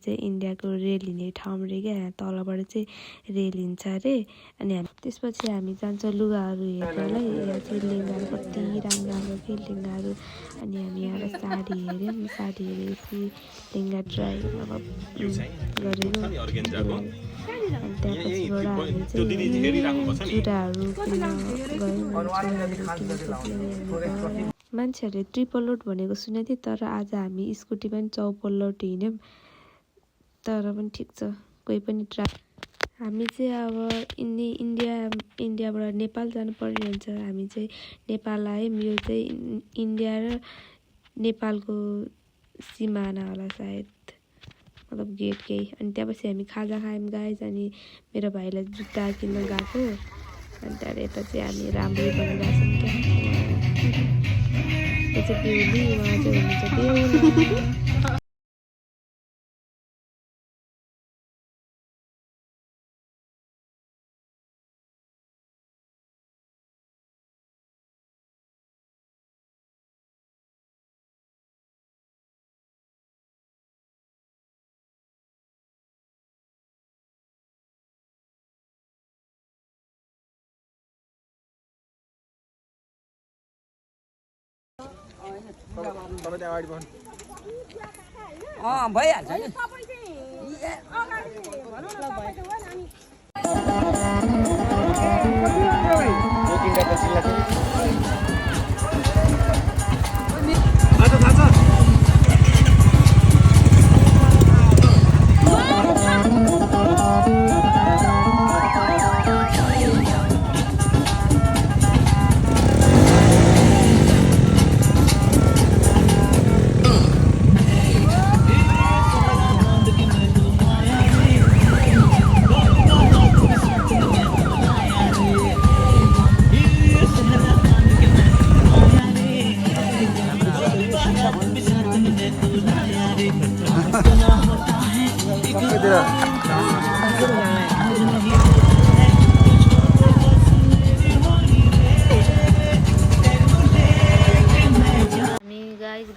चाहिँ इन्डियाको रेल हिँड्ने ठाउँ रे क्या तलबाट चाहिँ रेल हिँड्छ अरे अनि त्यसपछि हामी जान्छौँ लुगाहरू हेर्नलाई यहाँ चाहिँ लेङ्गाहरू कति राम्रो राम्रो के लेङ्गाहरू अनि हामी यहाँ साडी हेऱ्यौँ साडी हेरेपछि लेङ्गा ट्राई गरेर अनि त्यहाँपछिबाट हामी चाहिँ चुराहरू किन्न गयौँ मान्छेहरूले ट्रिपल लोड भनेको सुनेको थिएँ तर आज हामी स्कुटीमा पनि चौपल लोड हिँड्यौँ तर पनि ठिक छ कोही पनि हामी चाहिँ अब इन्डियाबाट नेपाल जानुपर्ने हुन्छ हामी चाहिँ नेपाल आयौँ यो चाहिँ इन्डिया र नेपालको सिमाना होला सायद मतलब गेट केही अनि त्यहाँपछि हामी खाजा खायौँ गाइस अनि मेरो भाइलाई जुत्ता किन्न गएको अनि त्यहाँबाट यता चाहिँ हामी राम्रै बनिरहेछौँ क्या यो चाहिँ बेहुली उहाँ चाहिँ हुनुहुन्छ बेहुला भइहाल्छ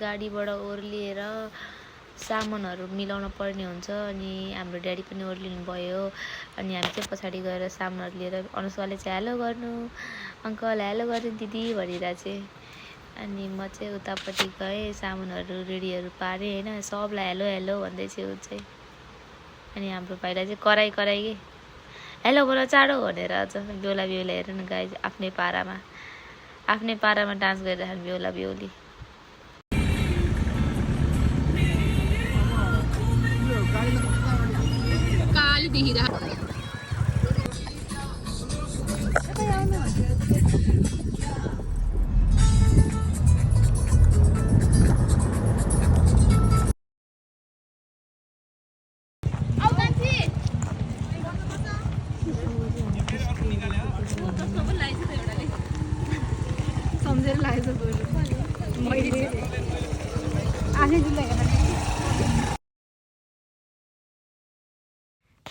गाडीबाट ओर्लिएर सामानहरू मिलाउन पर्ने हुन्छ अनि हाम्रो ड्याडी पनि ओर्लिनु भयो अनि हामी चाहिँ पछाडि गएर सामानहरू लिएर अनुष्काले चाहिँ हेलो गर्नु अङ्कल हेलो गर्नु दिदी भनिरहेको चाहिँ अनि म चाहिँ उतापट्टि गएँ सामानहरू रेडीहरू पारेँ होइन सबलाई हेलो हेलो भन्दै चाहिँ ऊ चाहिँ अनि हाम्रो भाइलाई चाहिँ कराई कि हेलो बोल चाँडो भनेर अझ बेहुला हेर न गाई आफ्नै पारामा डान्स गरिरहेको बेहुला बेहुली काली देखिरहेको सम्झेर लागेको मैले आफै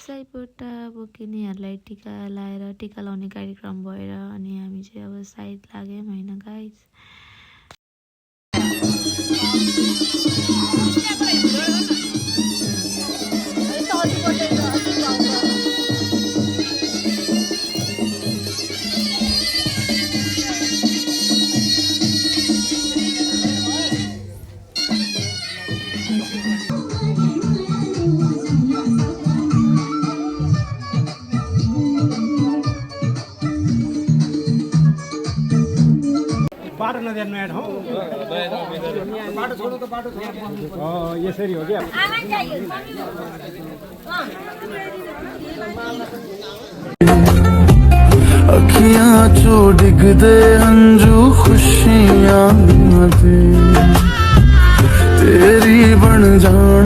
साइपोटा बोकिनेहरूलाई टिका लाएर टिका लाउने कार्यक्रम भएर अनि हामी चाहिँ अब साइड लाग्यौँ होइन गाइस बाटो नदेख्नु यार हो बाटो छोड्नु त बाटो यसरी हो क्या अखियां चो डिगदे हंजू खुशियां दे तेरी बन जान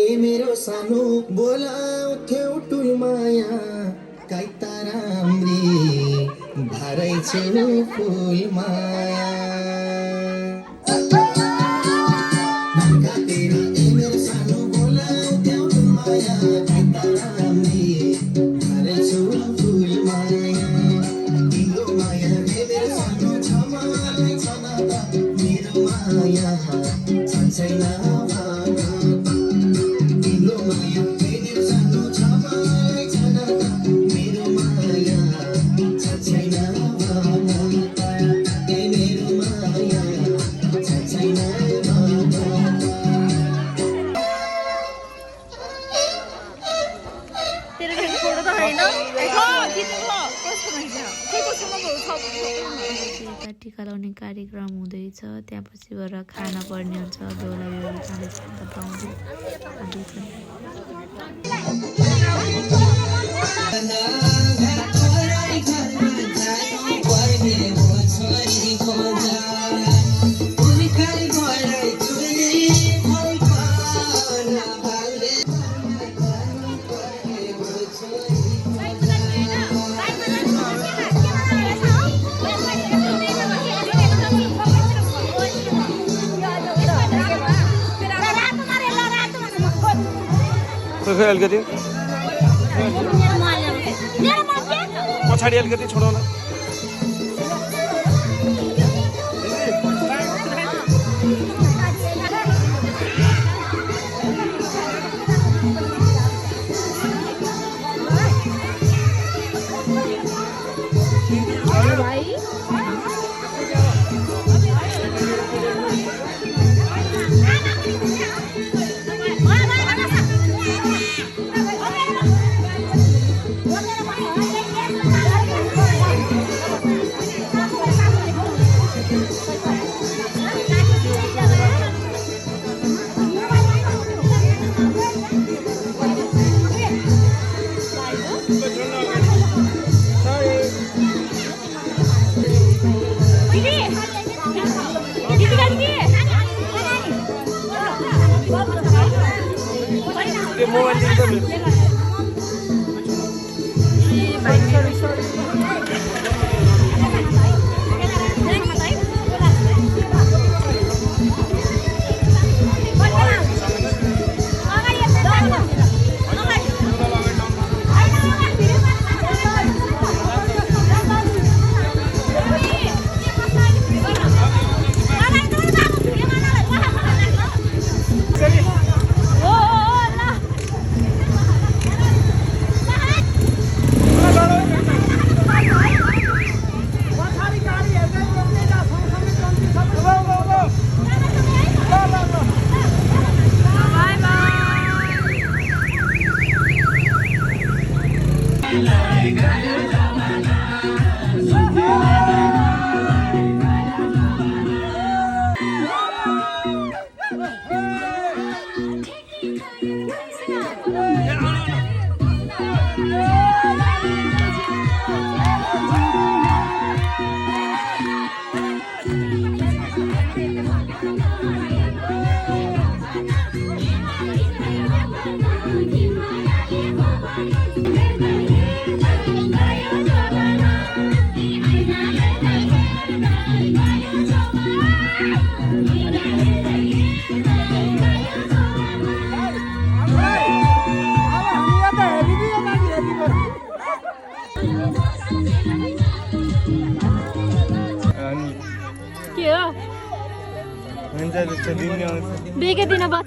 मेरो सानो बोलाउँथ्यौ टुल माया काइता राम्री भरै छेउ फुल माया मेरो सानो बोलाउँथ्यौ टुल माया काइता राम्री भरै छेउ फुल माया तिम्रो माया मेरो सानो छमाले छना त मेरो माया छैन टिका लगाउने कार्यक्रम हुँदैछ त्यहाँ पछिबाट खाना पर्ने हुन्छ बेहुला बेहुली जाँदैछ बताउँदै खै अलिकति पछाडि अलिकति छोडाउन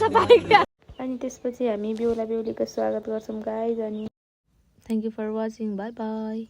मोबाइल अनि त्यसपछि हामी बेहुला बेहुलीको स्वागत गर्छौँ गाइज अनि thank you for watching bye by